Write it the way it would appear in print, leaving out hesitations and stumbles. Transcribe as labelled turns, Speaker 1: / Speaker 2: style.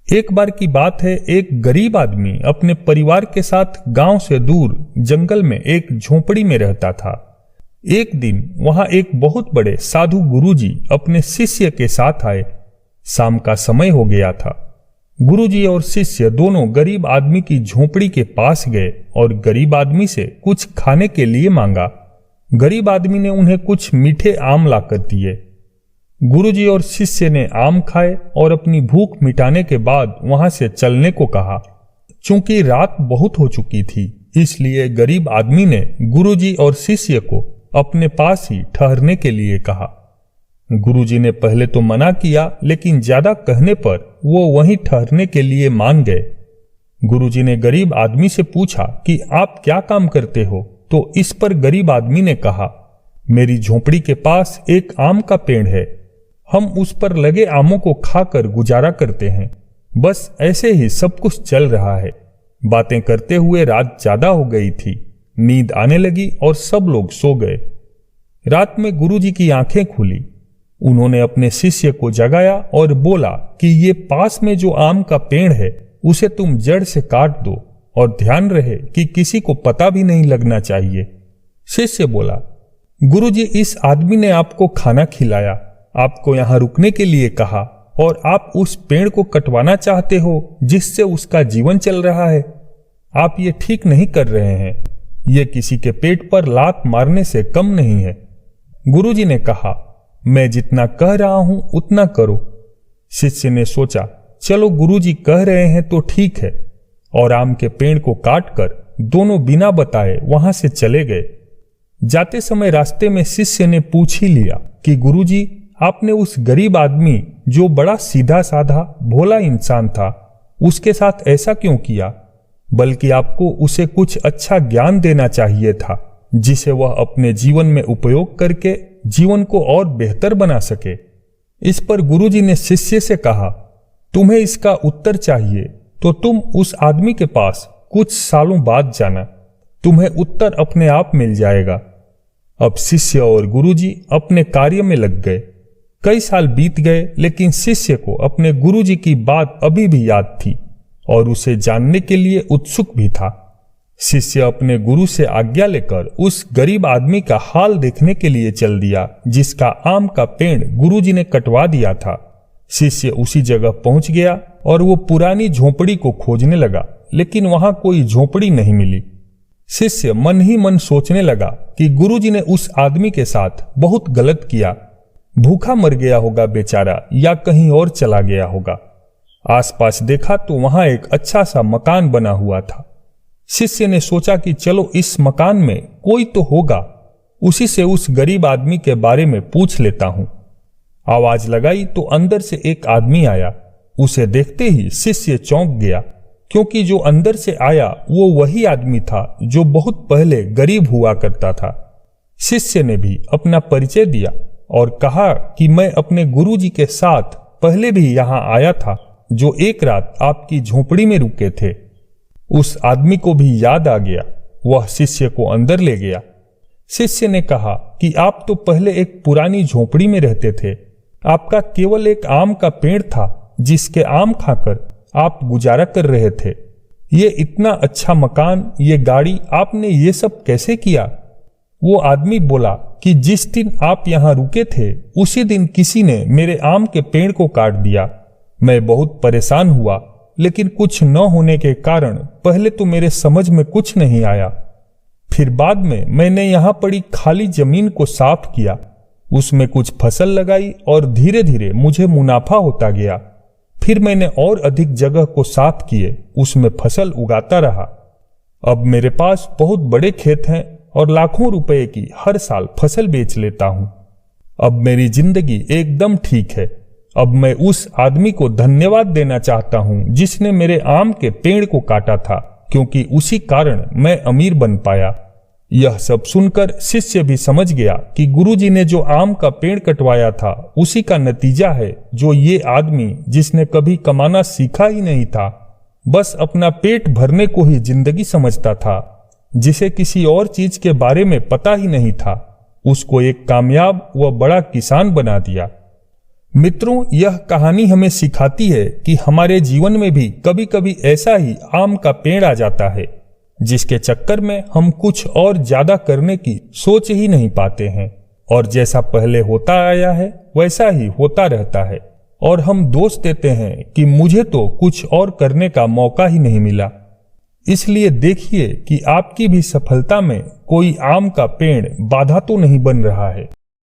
Speaker 1: एक बार की बात है, एक गरीब आदमी अपने परिवार के साथ गांव से दूर जंगल में एक झोपड़ी में रहता था। एक दिन वहां एक बहुत बड़े साधु गुरुजी अपने शिष्य के साथ आए। शाम का समय हो गया था। गुरुजी और शिष्य दोनों गरीब आदमी की झोपड़ी के पास गए और गरीब आदमी से कुछ खाने के लिए मांगा। गरीब आदमी ने उन्हें कुछ मीठे आम लाकर दिए। गुरुजी और शिष्य ने आम खाए और अपनी भूख मिटाने के बाद वहां से चलने को कहा। चूंकि रात बहुत हो चुकी थी, इसलिए गरीब आदमी ने गुरुजी और शिष्य को अपने पास ही ठहरने के लिए कहा। गुरुजी ने पहले तो मना किया, लेकिन ज्यादा कहने पर वो वहीं ठहरने के लिए मान गए। गुरुजी ने गरीब आदमी से पूछा कि आप क्या काम करते हो? तो इस पर गरीब आदमी ने कहा, मेरी झोपड़ी के पास एक आम का पेड़ है। हम उस पर लगे आमों को खाकर गुजारा करते हैं। बस ऐसे ही सब कुछ चल रहा है। बातें करते हुए रात ज्यादा हो गई थी। नींद आने लगी और सब लोग सो गए। रात में गुरुजी की आंखें खुली। उन्होंने अपने शिष्य को जगाया और बोला कि ये पास में जो आम का पेड़ है उसे तुम जड़ से काट दो और ध्यान रहे कि किसी को पता भी नहीं लगना चाहिए। शिष्य बोला, गुरुजी, इस आदमी ने आपको खाना खिलाया, आपको यहां रुकने के लिए कहा और आप उस पेड़ को कटवाना चाहते हो जिससे उसका जीवन चल रहा है। आप ये ठीक नहीं कर रहे हैं। ये किसी के पेट पर लात मारने से कम नहीं है। गुरुजी ने कहा, मैं जितना कह रहा हूं उतना करो। शिष्य ने सोचा, चलो गुरुजी कह रहे हैं तो ठीक है, और आम के पेड़ को काटकर दोनों बिना बताए वहां से चले गए। जाते समय रास्ते में शिष्य ने पूछ ही लिया कि गुरुजी, आपने उस गरीब आदमी जो बड़ा सीधा साधा भोला इंसान था उसके साथ ऐसा क्यों किया? बल्कि आपको उसे कुछ अच्छा ज्ञान देना चाहिए था जिसे वह अपने जीवन में उपयोग करके जीवन को और बेहतर बना सके। इस पर गुरुजी ने शिष्य से कहा, तुम्हें इसका उत्तर चाहिए तो तुम उस आदमी के पास कुछ सालों बाद जाना, तुम्हें उत्तर अपने आप मिल जाएगा। अब शिष्य और गुरुजी अपने कार्य में लग गए। कई साल बीत गए, लेकिन शिष्य को अपने गुरुजी की बात अभी भी याद थी और उसे जानने के लिए उत्सुक भी था। शिष्य अपने गुरु से आज्ञा लेकर उस गरीब आदमी का हाल देखने के लिए चल दिया जिसका आम का पेड़ गुरुजी ने कटवा दिया था। शिष्य उसी जगह पहुंच गया और वो पुरानी झोपड़ी को खोजने लगा, लेकिन वहां कोई झोपड़ी नहीं मिली। शिष्य मन ही मन सोचने लगा कि गुरुजी ने उस आदमी के साथ बहुत गलत किया। भूखा मर गया होगा बेचारा, या कहीं और चला गया होगा। आसपास देखा तो वहां एक अच्छा सा मकान बना हुआ था। शिष्य ने सोचा कि चलो इस मकान में कोई तो होगा, उसी से उस गरीब आदमी के बारे में पूछ लेता हूं। आवाज लगाई तो अंदर से एक आदमी आया। उसे देखते ही शिष्य चौंक गया, क्योंकि जो अंदर से आया वो वही आदमी था जो बहुत पहले गरीब हुआ करता था। शिष्य ने भी अपना परिचय दिया और कहा कि मैं अपने गुरुजी के साथ पहले भी यहां आया था, जो एक रात आपकी झोपड़ी में रुके थे। उस आदमी को भी याद आ गया। वह शिष्य को अंदर ले गया। शिष्य ने कहा कि आप तो पहले एक पुरानी झोपड़ी में रहते थे। आपका केवल एक आम का पेड़ था जिसके आम खाकर आप गुजारा कर रहे थे। ये इतना अच्छा मकान, ये गाड़ी, आपने ये सब कैसे किया? वो आदमी बोला कि जिस दिन आप यहां रुके थे उसी दिन किसी ने मेरे आम के पेड़ को काट दिया। मैं बहुत परेशान हुआ, लेकिन कुछ न होने के कारण पहले तो मेरे समझ में कुछ नहीं आया। फिर बाद में मैंने यहां पड़ी खाली जमीन को साफ किया, उसमें कुछ फसल लगाई और धीरे धीरे मुझे मुनाफा होता गया। फिर मैंने और अधिक जगह को साफ किए, उसमें फसल उगाता रहा। अब मेरे पास बहुत बड़े खेत हैं और लाखों रुपए की हर साल फसल बेच लेता हूं। अब मेरी जिंदगी एकदम ठीक है। अब मैं उस आदमी को धन्यवाद देना चाहता हूं जिसने मेरे आम के पेड़ को काटा था, क्योंकि उसी कारण मैं अमीर बन पाया। यह सब सुनकर शिष्य भी समझ गया कि गुरुजी ने जो आम का पेड़ कटवाया था उसी का नतीजा है जो ये आदमी, जिसने कभी कमाना सीखा ही नहीं था, बस अपना पेट भरने को ही जिंदगी समझता था, जिसे किसी और चीज के बारे में पता ही नहीं था, उसको एक कामयाब व बड़ा किसान बना दिया। मित्रों, यह कहानी हमें सिखाती है कि हमारे जीवन में भी कभी कभी ऐसा ही आम का पेड़ आ जाता है, जिसके चक्कर में हम कुछ और ज्यादा करने की सोच ही नहीं पाते हैं, और जैसा पहले होता आया है वैसा ही होता रहता है, और हम दोष देते हैं कि मुझे तो कुछ और करने का मौका ही नहीं मिला। इसलिए देखिए कि आपकी भी सफलता में कोई आम का पेड़ बाधा तो नहीं बन रहा है।